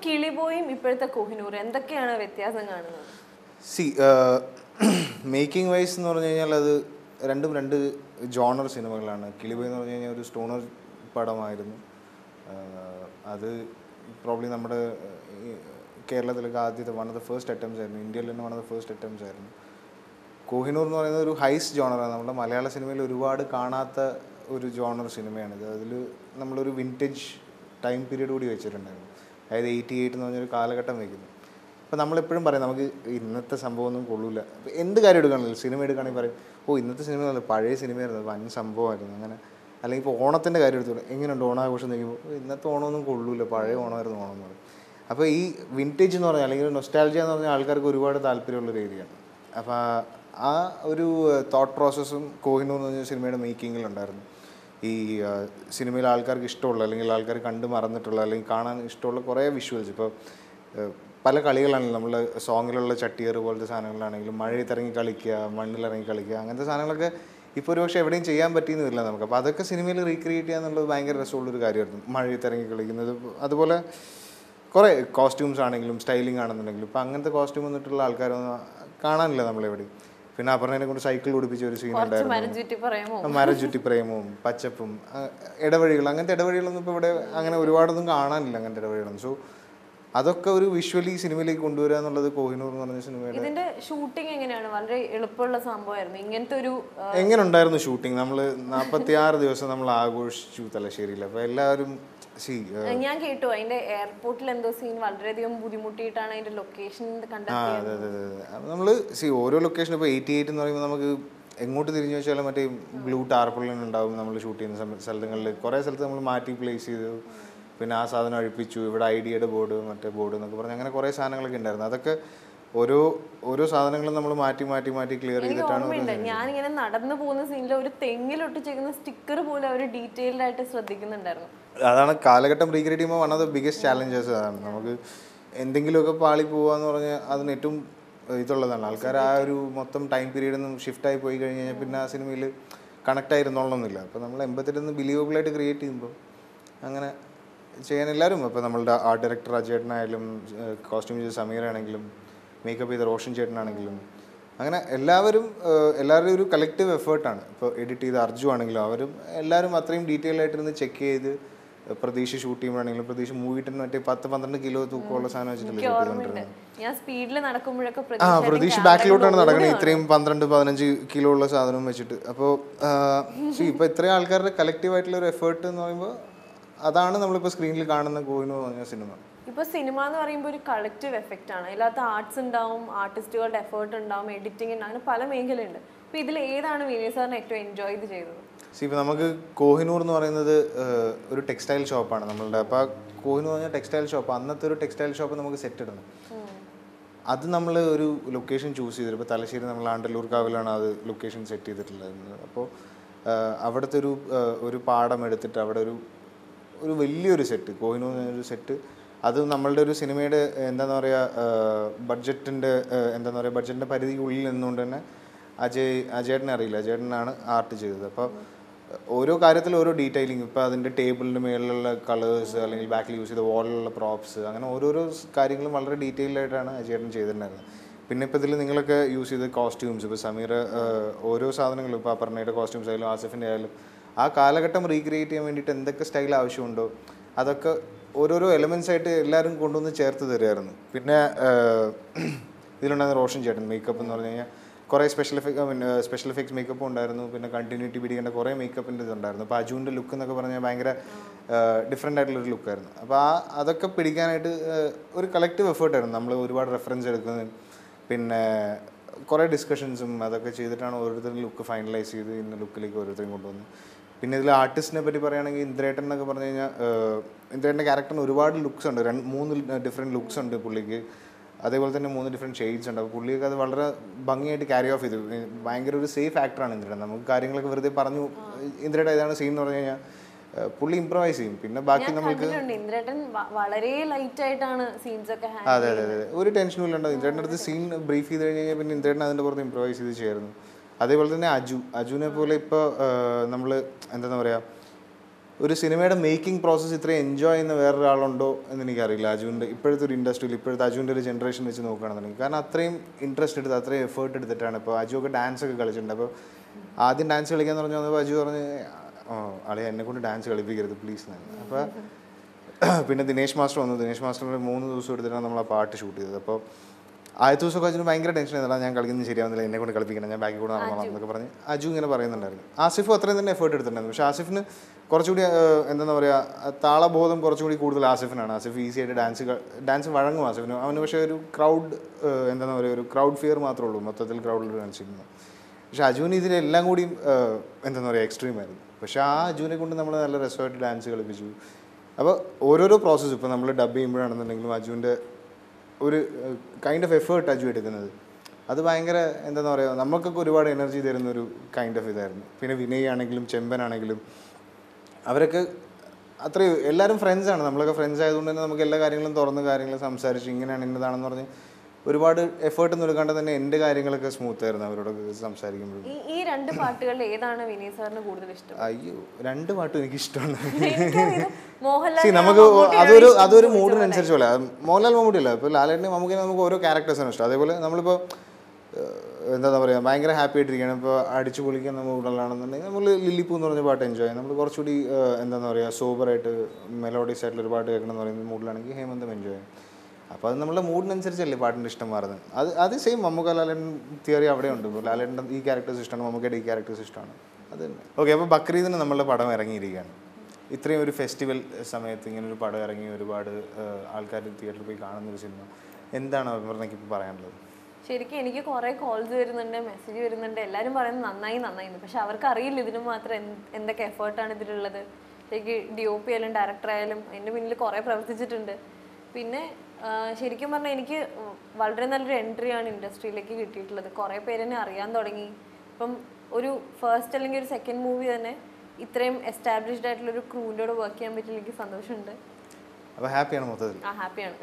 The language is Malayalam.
കിളിബോയും ഇപ്പോഴത്തെ കോഹിനൂർ എന്തൊക്കെയാണ് വ്യത്യാസം കാണുന്നത്? സി മേക്കിംഗ് വൈസ് എന്ന് പറഞ്ഞു കഴിഞ്ഞാൽ അത് രണ്ടും രണ്ട് ജോണർ സിനിമകളാണ്. കിളിബോയ് എന്ന് പറഞ്ഞു കഴിഞ്ഞാൽ ഒരു സ്റ്റോണർ പടമായിരുന്നു. അത് പ്രോബ്ലി നമ്മുടെ കേരളത്തിലൊക്കെ ആദ്യത്തെ one of the first attempts ആയിരുന്നു. ഇന്ത്യയിൽ തന്നെ one of the first attempts ആയിരുന്നു. കോഹിനൂർ എന്ന് പറയുന്നത് ഒരു ഹൈസ്റ്റ് ജോണറാണ്. നമ്മുടെ മലയാള സിനിമയിൽ ഒരുപാട് കാണാത്ത ഒരു ജോണർ സിനിമയാണിത്. അതിൽ നമ്മളൊരു വിൻറ്റേജ് ടൈം പീരീഡ് കൂടി വെച്ചിട്ടുണ്ടായിരുന്നു. അതായത് 88 എന്ന് പറഞ്ഞൊരു കാലഘട്ടം വയ്ക്കുന്നു. അപ്പോൾ നമ്മളെപ്പോഴും പറയും നമുക്ക് ഇന്നത്തെ സംഭവമൊന്നും കൊള്ളില്ല. എന്ത് കാര്യം എടുക്കുകയാണെങ്കിലും സിനിമ എടുക്കുകയാണെങ്കിൽ പറയും ഇന്നത്തെ സിനിമ നല്ല പഴയ സിനിമയായിരുന്നു, വൻ സംഭവമായിരുന്നു. അങ്ങനെ അല്ലെങ്കിൽ ഇപ്പോൾ ഓണത്തിൻ്റെ കാര്യം എടുത്തോളൂ, എങ്ങനെയുണ്ട് ഓണാഘോഷം എന്ന് ചോദിക്കുമ്പോൾ ഇന്നത്തെ ഓണമൊന്നും കൊള്ളില്ല, പഴയ ഓണമായിരുന്നു ഓണം എന്ന് പറയും. അപ്പോൾ ഈ വിൻറ്റേജ് എന്ന് പറഞ്ഞാൽ അല്ലെങ്കിൽ നൊസ്റ്റാൾജിയ എന്ന് പറഞ്ഞാൽ ആൾക്കാർക്ക് ഒരുപാട് താല്പര്യമുള്ളൊരു ഏരിയയാണ്. അപ്പോൾ ആ ഒരു തോട്ട് പ്രോസസ്സും കോഹിനൂർ എന്ന് പറഞ്ഞ സിനിമയുടെ മേക്കിങ്ങിലുണ്ടായിരുന്നു. ഈ സിനിമയിൽ ആൾക്കാർക്ക് ഇഷ്ടമുള്ള അല്ലെങ്കിൽ ആൾക്കാർ കണ്ട് മറന്നിട്ടുള്ള അല്ലെങ്കിൽ കാണാൻ ഇഷ്ടമുള്ള കുറേ വിഷ്വൽസ്. ഇപ്പോൾ പല കളികളാണെങ്കിലും നമ്മൾ സോങ്ങിലുള്ള ചട്ടിയേറ് പോലത്തെ സാധനങ്ങളാണെങ്കിലും മഴയത്തിറങ്ങി കളിക്കുക, മണ്ണിലിറങ്ങി കളിക്കുക, അങ്ങനത്തെ സാധനങ്ങളൊക്കെ ഇപ്പോൾ ഒരുപക്ഷെ എവിടെയും ചെയ്യാൻ പറ്റിയെന്ന് വരില്ല നമുക്ക്. അപ്പോൾ അതൊക്കെ സിനിമയിൽ റീക്രിയേറ്റ് ചെയ്യുക എന്നുള്ളത് ഭയങ്കര രസമുള്ളൊരു കാര്യമായിരുന്നു. മഴയത്തിറങ്ങി കളിക്കുന്നത്, അതുപോലെ കുറേ കോസ്റ്റ്യൂംസ് ആണെങ്കിലും സ്റ്റൈലിംഗ് ആണെന്നുണ്ടെങ്കിലും ഇപ്പോൾ അങ്ങനത്തെ കോസ്റ്റ്യൂം വന്നിട്ടുള്ള ആൾക്കാരൊന്നും കാണാനില്ല നമ്മളെവിടെയും. പിന്നെ അപർണയെ കൊണ്ട് സൈക്കിൾ ഓടിപ്പിച്ച ഒരു സീൻ ഉണ്ടായിരുന്നു. മരം ചുറ്റി പ്രേമവും പച്ചപ്പും ഇടവഴികൾ, അങ്ങനത്തെ ഇടവഴികളൊന്നും ഇപ്പോൾ ഇവിടെ അങ്ങനെ ഒരുപാടൊന്നും കാണാനില്ല, അങ്ങനത്തെ ഇടവഴികളൊന്നും. സോ അതൊക്കെ ഒരു വിഷ്വലി സിനിമയിലേക്ക് കൊണ്ടുവരിക എന്നുള്ളത് കോഹിനൂർ എന്ന് പറഞ്ഞ സിനിമയുടെ. ഇതിന്റെ ഷൂട്ടിംഗ് എങ്ങനെയാണ്? വളരെ എളുപ്പമുള്ള സംഭവമായിരുന്നു. ഇങ്ങനത്തെ ഒരു എങ്ങനെ ഉണ്ടായിരുന്നു ഷൂട്ടിംഗ്? നമ്മൾ 46 ദിവസം നമ്മൾ ആഘോഷിച്ചു തലശ്ശേരിയിൽ. അപ്പോൾ എല്ലാവരും ഞാൻ കേട്ടു അതിന്റെ എയർപോർട്ടിൽ എന്തോ സീൻ വളരെയധികം ബുദ്ധിമുട്ടിയിട്ടാണ് അതിന്റെ ലൊക്കേഷൻ കണ്ടെത്തിയത്. അതെ. നമ്മൾ ഓരോ ലൊക്കേഷൻ ഇപ്പോൾ 88 എന്ന് പറയുമ്പോൾ നമുക്ക് എങ്ങോട്ട് തിരിഞ്ഞു വെച്ചാലും മറ്റേ ബ്ലൂ ടാർപോളിൻ ഉണ്ടാവും. നമ്മൾ ഷൂട്ട് ചെയ്യുന്ന സ്ഥലങ്ങളിൽ കുറേ സ്ഥലത്ത് നമ്മൾ മാറ്റി പ്ലേസ് ചെയ്തു. പിന്നെ ആ സാധനം അഴിപ്പിച്ചു. ഇവിടെ ഐഡിയയുടെ ബോർഡ്, മറ്റേ ബോർഡ് എന്നൊക്കെ പറഞ്ഞ് അങ്ങനെ കുറേ സാധനങ്ങളൊക്കെ ഉണ്ടായിരുന്നു. അതൊക്കെ ഓരോ സാധനങ്ങളും നമ്മൾ മാറ്റി ക്ലിയർ ചെയ്തിട്ടാണ്. ഞാനിങ്ങനെ നടന്നു പോകുന്ന സീനിൽ ഒരു തെങ്ങിലൊട്ടിച്ചേക്കുന്ന സ്റ്റിക്കർ പോലും അവർ ഡീറ്റെയിൽഡ് ആയിട്ട് ശ്രദ്ധിക്കുന്നുണ്ടായിരുന്നു. അതാണ് കാലഘട്ടം റീക്രിയേറ്റ് ചെയ്യുമ്പോൾ one of the biggest challenges. അതാണ് നമുക്ക് എന്തെങ്കിലുമൊക്കെ പാളി പോകാന്ന് പറഞ്ഞാൽ അതിന് ഏറ്റവും ഇതുള്ളതാണ്. ആൾക്കാർ ആ ഒരു മൊത്തം ടൈം പീരീഡിൽ നിന്നും ഷിഫ്റ്റായി പോയി കഴിഞ്ഞ് കഴിഞ്ഞാൽ പിന്നെ ആ സിനിമയിൽ കണക്ട് ആയിരുന്നോളണമെന്നില്ല. അപ്പോൾ നമ്മൾ എമ്പത്തിലൊന്ന് ബിലീവബിളായിട്ട് ക്രിയേറ്റ് ചെയ്യുമ്പോൾ അങ്ങനെ ചെയ്യാൻ എല്ലാവരും, ഇപ്പോൾ നമ്മളുടെ ആർട്ട് ഡയറക്ടർ അജേട്ടനായാലും കോസ്റ്റ്യൂം ചെയ്ത സമീറാണെങ്കിലും മേക്കപ്പ് ചെയ്ത റോഷൻ ചേട്ടനാണെങ്കിലും അങ്ങനെ എല്ലാവരുടെയും ഒരു കളക്റ്റീവ് എഫേർട്ടാണ്. ഇപ്പോൾ എഡിറ്റ് ചെയ്ത അർജു ആണെങ്കിലും എല്ലാവരും അത്രയും ഡീറ്റെയിൽ ആയിട്ടിരുന്ന് ചെക്ക് ചെയ്ത് പ്രതീക്ഷ ഷൂട്ട് ചെയ്യുമ്പോഴാണെങ്കിലും പ്രതീക്ഷ മൂവിട്ട് മറ്റേ 10-12 കിലോ തൂക്കമുള്ള സാധനം വെച്ചിട്ടില്ല പ്രതീക്ഷ ബാക്കിലോട്ടാണ് നടക്കുന്നത് ഇത്രയും 12-15 കിലോ ഉള്ള സാധനം വെച്ചിട്ട്. അപ്പോൾ ഇപ്പോൾ ഇത്രയും ആൾക്കാരുടെ കളക്റ്റീവ് ആയിട്ടുള്ള ഒരു എഫേർട്ട് എന്ന് പറയുമ്പോൾ അതാണ് നമ്മളിപ്പോൾ സ്ക്രീനിൽ കാണുന്ന കോഹിനൂർ എന്ന് പറഞ്ഞ സിനിമ. ഇപ്പോൾ സിനിമ എന്ന് പറയുമ്പോൾ ഒരു കളക്റ്റീവ് എഫക്റ്റ് ആണ്. അതിനകത്ത് ആർട്സ് ഉണ്ടാവും, ആർട്ടിസ്റ്റുകളുടെ എഫേർട്ട് ഉണ്ടാവും, എഡിറ്റിംഗ് ഉണ്ട്, അങ്ങനെ പല മേഖലയുണ്ട്. അപ്പോൾ ഇതിൽ ഏതാണ് വിനീത് സാറിന് ഏറ്റവും എൻജോയ് ചെയ്തത്? ഇപ്പോൾ നമുക്ക് കോഹിനൂർ എന്ന് പറയുന്നത് ഒരു ടെക്സ്റ്റൈൽ ഷോപ്പാണ് നമ്മളുടെ. അപ്പോൾ കോഹിനൂർ എന്ന് പറഞ്ഞാൽ ടെക്സ്റ്റൈൽ ഷോപ്പ്. അന്നത്തെ ഒരു ടെക്സ്റ്റൈൽ ഷോപ്പ് നമുക്ക് സെറ്റ് ഇടണം. അത് നമ്മൾ ഒരു ലൊക്കേഷൻ ചൂസ് ചെയ്തിട്ട് ഇപ്പോൾ തലശ്ശേരി നമ്മൾ ആണ്ടല്ലൂർക്കാവിലാണ് അത് ലൊക്കേഷൻ സെറ്റ് ചെയ്തിട്ടുള്ളത്. അപ്പോൾ അവിടുത്തെ ഒരു പാടം എടുത്തിട്ട് അവിടെ ഒരു വലിയൊരു സെറ്റ്, കോഹിനൂർ എന്നൊരു സെറ്റ്, അത് നമ്മളുടെ ഒരു സിനിമയുടെ എന്താണെന്ന് പറയുക ബഡ്ജറ്റിൻ്റെ പരിധിക്കുള്ളിൽ നിന്നുകൊണ്ട് തന്നെ അജേട്ടനെ അറിയില്ല, അജേട്ടനാണ് ആർട്ട് ചെയ്തത്. അപ്പോൾ ഓരോ കാര്യത്തിലും ഓരോ ഡീറ്റെയിലിംഗ്, ഇപ്പോൾ അതിൻ്റെ ടേബിളിൻ്റെ മേളിലുള്ള കളേഴ്സ് അല്ലെങ്കിൽ ബാക്കിൽ യൂസ് ചെയ്ത വാളിലുള്ള പ്രോപ്സ്, അങ്ങനെ ഓരോരോ കാര്യങ്ങളും വളരെ ഡീറ്റെയിൽഡ് ആയിട്ടാണ് അജേട്ടൻ ചെയ്തിട്ടുണ്ടായിരുന്നത്. പിന്നെ ഇപ്പോൾ ഇതിൽ നിങ്ങളൊക്കെ യൂസ് ചെയ്ത കോസ്റ്റ്യൂംസ്, ഇപ്പോൾ സമീർ ഓരോ സാധനങ്ങളും, ഇപ്പോൾ അപർണയുടെ കോസ്റ്റ്യൂംസ് ആയാലും ആസിഫിൻ്റെ ആയാലും ആ കാലഘട്ടം റീക്രിയേറ്റ് ചെയ്യാൻ വേണ്ടിയിട്ട് എന്തൊക്കെ സ്റ്റൈൽ ആവശ്യമുണ്ടോ അതൊക്കെ ഓരോരോ എലമെൻസ് ആയിട്ട് എല്ലാവരും കൊണ്ടുവന്ന് ചേർത്ത് തരുമായിരുന്നു. പിന്നെ ഇതിലുണ്ടായിരുന്ന റോഷൻ ചേട്ടൻ മേക്കപ്പ് എന്ന് പറഞ്ഞു കഴിഞ്ഞാൽ കുറേ സ്പെഷ്യൽ എഫക്ട്സ് മേക്കപ്പും ഉണ്ടായിരുന്നു. പിന്നെ കണ്ടിന്യൂറ്റി പിടിക്കേണ്ട കുറേ മേക്കപ്പിൻ്റെ ഇതുണ്ടായിരുന്നു. അപ്പോൾ അജുവിൻ്റെ ലുക്ക് എന്നൊക്കെ പറഞ്ഞാൽ ഭയങ്കര ഡിഫറെൻ്റ് ആയിട്ടുള്ളൊരു ലുക്കായിരുന്നു. അപ്പോൾ അതൊക്കെ പിടിക്കാനായിട്ട് ഒരു കളക്റ്റീവ് എഫേർട്ടായിരുന്നു. നമ്മൾ ഒരുപാട് റെഫറൻസ് എടുക്കുന്നത്, പിന്നെ കുറേ ഡിസ്കഷൻസും അതൊക്കെ ചെയ്തിട്ടാണ് ഓരോരുത്തരും ലുക്ക് ഫൈനലൈസ് ചെയ്ത് ഇന്ന ലുക്കിലേക്ക് ഓരോരുത്തരും കൊണ്ടുവന്നു. പിന്നെ ഇതിൽ ആർട്ടിസ്റ്റിനെ പറ്റി പറയുകയാണെങ്കിൽ ഇന്ദ്രേട്ടൻ എന്നൊക്കെ പറഞ്ഞു കഴിഞ്ഞാൽ ഇന്ദ്രേട്ടൻ്റെ ക്യാരക്ടറിന് ഒരുപാട് ലുക്സ് ഉണ്ട്. 3 ഡിഫറെൻറ്റ് ലുക്സ് ഉണ്ട് പുള്ളിക്ക്. അതേപോലെ തന്നെ 3 ഡിഫറെൻറ്റ് ഷെയ്ഡ്സ് ഉണ്ട്. അപ്പോൾ പുള്ളിയൊക്കെ അത് വളരെ ഭംഗിയായിട്ട് ക്യാരി ഓഫ് ചെയ്തു. ഭയങ്കര ഒരു സേഫ് ആക്ടറാണ് ഇന്ദ്രേട്ടൻ. നമുക്ക് കാര്യങ്ങളൊക്കെ വെറുതെ പറഞ്ഞു ഇന്ദ്രേട്ടൻ ഇതാണ് സീൻ എന്ന് പറഞ്ഞു കഴിഞ്ഞാൽ പുള്ളി ഇംപ്രവൈസ് ചെയ്യും. പിന്നെ ബാക്കി നമുക്ക് അതെ ഒരു ടെൻഷനും ഇല്ലാണ്ടോ. ഇന്ദ്രേട്ടൻ്റെ അടുത്ത് സീൻ ബ്രീഫ് ചെയ്ത് കഴിഞ്ഞ് കഴിഞ്ഞാൽ പിന്നെ ഇന്ദ്രേട്ടൻ അതിൻ്റെ പുറത്ത് ഇംപ്രവൈസ് ചെയ്ത് ചെയ്യായിരുന്നു. അതേപോലെ തന്നെ അജുവിനെ പോലെ ഇപ്പോൾ നമ്മൾ എന്താണെന്ന് പറയുക ഒരു സിനിമയുടെ മേക്കിംഗ് പ്രോസസ്സ് ഇത്രയും എൻജോയ് ചെയ്യുന്ന വേറൊരാളുണ്ടോ എന്ന് എനിക്കറിയില്ല. അജുവിൻ്റെ ഇപ്പോഴത്തെ ഒരു ഇൻഡസ്ട്രിയിൽ, ഇപ്പോഴത്തെ അജുവിൻ്റെ ഒരു ജനറേഷൻ വെച്ച് നോക്കുകയാണെന്നുണ്ടെങ്കിൽ. കാരണം അത്രയും ഇൻട്രസ്റ്റ് എടുത്ത് അത്രയും എഫേർട്ട് എടുത്തിട്ടാണ്. ഇപ്പോൾ അജു ഒക്കെ ഡാൻസ് ഒക്കെ കളിച്ചിട്ടുണ്ട്. അപ്പോൾ ആദ്യം ഡാൻസ് കളിക്കാന്ന് പറഞ്ഞു വന്നപ്പോൾ അജു പറഞ്ഞ് അളിയ എന്നെ കൊണ്ട് ഡാൻസ് കളിപ്പിക്കരുത് പ്ലീസ് എന്നാണ്. അപ്പോൾ പിന്നെ ദിനേശ് മാസ്റ്റർ വന്നു. ദിനേശ് മാസ്റ്ററിന് 3 ദിവസം എടുത്തിട്ടാണ് നമ്മൾ ആ പാട്ട് ഷൂട്ട് ചെയ്തത്. അപ്പോൾ ആദ്യത്തെ ദിവസമൊക്കെ അജുന് ഭയങ്കര ടെൻഷൻ ആയിരുന്നില്ല, ഞാൻ കളിക്കുന്നത് ശരിയാവുന്നില്ല, എന്നെ കൊണ്ട് കളിപ്പിക്കണം, ഞാൻ ബാക്കിൽ കൂടെ നടന്നോളാം എന്നൊക്കെ പറഞ്ഞ് അജു ഇങ്ങനെ പറയുന്നുണ്ടായിരുന്നു. ആസിഫും അത്രയും തന്നെ എഫേർട്ട് എടുത്തിട്ടുണ്ടായിരുന്നു. പക്ഷേ ആസിഫിന് കുറച്ചുകൂടി എന്താ പറയുക, താളബോധം കുറച്ചുകൂടി കൂടുതൽ ആസിഫിനാണ്. ആസിഫ് ഈസി ആയിട്ട് ഡാൻസ് വഴങ്ങും ആസിഫിന്. അവന് പക്ഷേ ഒരു ക്രൗഡ് എന്താ പറയുക, ഒരു ക്രൗഡ് ഫിയർ മാത്രമേ ഉള്ളൂ മൊത്തത്തിൽ ക്രൗഡിൽ ഡാൻസ് ചെയ്യുന്നത്. പക്ഷേ അജുവിന് ഇതിലെല്ലാം കൂടി എന്താ പറയുക എക്സ്ട്രീം ആയിരുന്നു. പക്ഷേ ആ അജുവിനെ കൊണ്ട് നമ്മൾ നല്ല രസമായിട്ട് ഡാൻസ് കളിപ്പിച്ചു. അപ്പോൾ ഓരോരോ പ്രോസസ്സ് ഇപ്പോൾ നമ്മൾ ഡബ് ചെയ്യുമ്പോഴാണെന്നുണ്ടെങ്കിലും അജുവിൻ്റെ ഒരു കൈൻഡ് ഓഫ് എഫേർട്ട് അജു എടുക്കുന്നത് അത് ഭയങ്കര എന്താ പറയുക, നമുക്കൊക്കെ ഒരുപാട് എനർജി തരുന്നൊരു കൈൻഡ് ഓഫ് ഇതായിരുന്നു. പിന്നെ വിനയ് ആണെങ്കിലും ചെമ്പനാണെങ്കിലും അവരൊക്കെ അത്രയും എല്ലാവരും ഫ്രണ്ട്സാണ്. നമ്മളൊക്കെ ഫ്രണ്ട്സ് ആയതുകൊണ്ട് തന്നെ നമുക്ക് എല്ലാ കാര്യങ്ങളും തുറന്ന് കാര്യങ്ങൾ സംസാരിച്ച് ഇങ്ങനെയാണ് ഇന്നതാണെന്ന് പറഞ്ഞ് ഒരുപാട് എഫേർട്ട് എടുക്കാണ്ട് തന്നെ എൻ്റെ കാര്യങ്ങളൊക്കെ സ്മൂത്ത് ആയിരുന്നു അവരോടൊക്കെ സംസാരിക്കുമ്പോൾ. ഈ 2 പാട്ടുകളിൽ ഏതാണ് വിനീത് സാറിന് കൂടുതൽ ഇഷ്ടം? അയ്യോ 2 പാട്ടും എനിക്ക് ഇഷ്ടമാണ്. നമുക്ക് അതൊരു മൂഡിനനുസരിച്ച് പോലെ. മോഹൻലാൽ മമ്മൂട്ടി അല്ല, ഇപ്പോൾ ലാലേട്ടനെ മമ്മൂക്കിനെ നമുക്ക് ഓരോ ക്യാരക്ടേഴ്സാണ് ഇഷ്ടം. അതേപോലെ നമ്മളിപ്പോൾ എന്താ പറയുക ഭയങ്കര ഹാപ്പി ആയിട്ടിരിക്കുകയാണ്, ഇപ്പോൾ അടിച്ചു പൊളിക്കാൻ നമ്മൾ മൂഡിലാണെന്നുണ്ടെങ്കിൽ നമ്മൾ ലില്ലിപ്പൂ എന്ന് പറഞ്ഞ പാട്ട് എൻജോയ് ചെയ്യാം. നമ്മൾ കുറച്ചുകൂടി എന്താണെന്ന് പറയുക സോബറായിട്ട് മെലോഡിയസ് ആയിട്ടുള്ള ഒരു പാട്ട് കേൾക്കണം എന്ന് പറയുന്ന മൂഡിലാണെങ്കിൽ ഹേമന്തം എൻജോയ് ചെയ്യും. അപ്പോൾ അത് നമ്മളുടെ മൂഡിനനുസരിച്ചല്ലേ പാട്ടിൻ്റെ ഇഷ്ടം മാറുന്നത്. അത് സെയിം മമ്മൂക്ക ലാലേട്ടൻ തിയറി അവിടെ ഉണ്ട്. ഇപ്പോൾ ലാലേട്ടൻ്റെ ഈ ക്യാരക്ടേഴ്സ് ഇഷ്ടമാണ്, മമ്മൂക്കയുടെ ഈ ക്യാരക്ടേഴ്സ് ഇഷ്ടമാണ്. അത് തന്നെ. ഓക്കെ, അപ്പോൾ ബക്രീദിന് നമ്മളുടെ പടം ഇറങ്ങിയിരിക്കുകയാണ്. ഇത്രയും ഒരു ഫെസ്റ്റിവൽ സമയത്ത് ഇങ്ങനൊരു പടം ഇറങ്ങി ഒരുപാട് ആൾക്കാർ തിയേറ്ററിൽ പോയി കാണുന്നൊരു സിനിമ, എന്താണ് അപർണ്ണയ്ക്ക് ഇപ്പോൾ പറയാനുള്ളത്? ശരിക്കും എനിക്ക് കുറേ കോൾസ് വരുന്നുണ്ട്, മെസ്സേജ് വരുന്നുണ്ട്, എല്ലാവരും പറയുന്നത് നന്നായി എന്ന്. പക്ഷെ അവർക്ക് അറിയില്ല ഇതിന് മാത്രം എന്തൊക്കെ എഫേർട്ടാണ് ഇതിലുള്ളത്. ശരിക്കും DOP ആയാലും ഡയറക്ടർ ആയാലും അതിൻ്റെ പിന്നിൽ കുറേ പ്രവർത്തിച്ചിട്ടുണ്ട്. പിന്നെ ശരിക്കും പറഞ്ഞാൽ എനിക്ക് വളരെ നല്ലൊരു എൻട്രിയാണ് ഇൻഡസ്ട്രിയിലേക്ക് കിട്ടിയിട്ടുള്ളത്. കുറേ പേരെന്നെ അറിയാൻ തുടങ്ങി. ഇപ്പം ഒരു ഫസ്റ്റ് അല്ലെങ്കിൽ ഒരു സെക്കൻഡ് മൂവി തന്നെ ഇത്രയും എസ്റ്റാബ്ലിഷ്ഡ് ആയിട്ടുള്ളൊരു ക്രൂവിൻ്റെ കൂടെ വർക്ക് ചെയ്യാൻ പറ്റിയ എനിക്ക് സന്തോഷമുണ്ട്. അപ്പോൾ ഹാപ്പിയാണ് മൊത്തത്തിൽ? ഹാപ്പിയാണ്.